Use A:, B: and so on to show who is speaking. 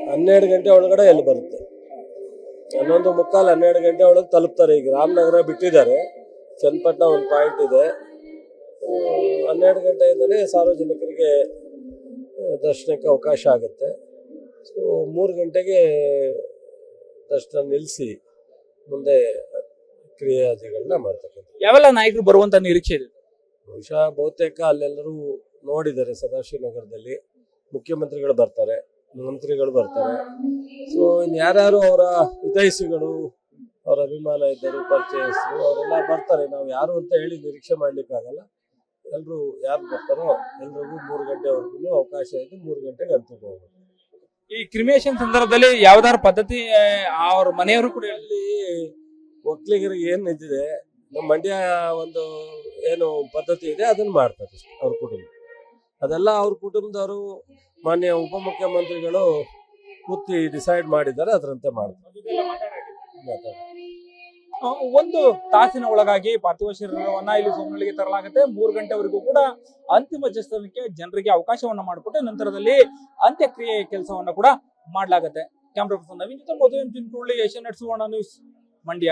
A: 12 ಗಂಟೆ ಒಳಗಡೆ ಎಲ್ಲಿ ಬರುತ್ತೆ. 11:45 12 ಗಂಟೆ ಒಳಗೆ ತಲುಪ್ತಾರೆ. ಈಗ ರಾಮನಗರ ಬಿಟ್ಟಿದ್ದಾರೆ, ಚನ್ನಪಟ್ಟಣ ಒಂದು ಪಾಯಿಂಟ್ ಇದೆ. 12 ಗಂಟೆಯಿಂದಲೇ ಸಾರ್ವಜನಿಕರಿಗೆ ದರ್ಶನಕ್ಕೆ ಅವಕಾಶ ಆಗುತ್ತೆ. ಸೊ 3 ಗಂಟೆಗೆ ದರ್ಶನ ನಿಲ್ಲಿಸಿ ಮುಂದೆ ಕ್ರಿಯಾದಿಗಳನ್ನ ಮಾಡ್ತಕ್ಕಂಥ.
B: ಯಾವೆಲ್ಲ ನಾಯಕರು ಬರುವಂತ ನಿರೀಕ್ಷೆ ಇದೆ?
A: ಬಹುಶಃ ಬಹುತೇಕ ಅಲ್ಲೆಲ್ಲರೂ ನೋಡಿದ್ದಾರೆ. ಸದಾಶಿವನಗರದಲ್ಲಿ ಮುಖ್ಯಮಂತ್ರಿಗಳು ಬರ್ತಾರೆ, ಮಂತ್ರಿಗಳು ಬರ್ತಾರೆ. ಸೊ ಇನ್ನು ಯಾರ್ಯಾರು ಅವರ ಹಿತೈಷಿಗಳು, ಅವರ ಅಭಿಮಾನ ಇದ್ದರು, ಪರಿಚಯಸ್ಥರು ಅವರೆಲ್ಲ ಬರ್ತಾರೆ. ನಾವು ಯಾರು ಅಂತ ಹೇಳಿ ನಿರೀಕ್ಷೆ ಮಾಡ್ಲಿಕ್ಕಾಗಲ್ಲ. ಎಲ್ಲರೂ ಯಾರು ಬರ್ತಾರೋ ಎಲ್ರಿಗೂ 3 ಗಂಟೆವರೆಗೂ ಅವಕಾಶ ಇದೆ. 3 ಗಂಟೆಗೆ ಅಂತ ಹೋಗ್ಬೋದು.
B: ಈ ಕ್ರಿಮಿನೇಷನ್ ಸಂದರ್ಭದಲ್ಲಿ ಯಾವ್ದಾದ್ರು ಪದ್ಧತಿ ಅವ್ರ ಮನೆಯವರು ಕೂಡ
A: ಅಲ್ಲಿ ಒಕ್ಕಲಿಗರಿಗೆ ಏನ್ ಇದ್ದಿದೆ, ನಮ್ಮ ಮಂಡ್ಯ ಒಂದು ಏನು ಪದ್ಧತಿ ಇದೆ ಅದನ್ನ ಮಾಡ್ತಾರೆ ಅವ್ರ ಕುಟುಂಬ. ಅದೆಲ್ಲ ಅವ್ರ ಕುಟುಂಬದವರು ಮಾನ್ಯ ಉಪಮುಖ್ಯಮಂತ್ರಿಗಳು ಕೂತಿ ಡಿಸೈಡ್ ಮಾಡಿದ್ದಾರೆ, ಅದರಂತೆ ಮಾಡ್ತಾರೆ.
B: ಒಂದು ತಾಸಿನ ಒಳಗಾಗಿ ಪಾರ್ಥಿವ ಶರೀರವನ್ನ ಇಲ್ಲಿ ಸೋಮನಹಳ್ಳಿಗೆ ತರಲಾಗುತ್ತೆ. 3 ಗಂಟೆವರೆಗೂ ಕೂಡ ಅಂತಿಮ ದರ್ಶನಕ್ಕೆ ಜನರಿಗೆ ಅವಕಾಶವನ್ನ ಮಾಡಿಕೊಟ್ಟು ನಂತರದಲ್ಲಿ ಅಂತ್ಯಕ್ರಿಯೆ ಕೆಲಸವನ್ನ ಕೂಡ ಮಾಡಲಾಗುತ್ತೆ. ಕ್ಯಾಮ್ರಾ ಪರ್ಸನ್ ನವೀನ್ ಜೊತೆ ಮಧು ಎಂ ಚಿನ್ಕುಳ್ಳಿ, ಏಷ್ಯಾನೆಟ್ ಸುವರ್ಣ ನ್ಯೂಸ್, ಮಂಡ್ಯ.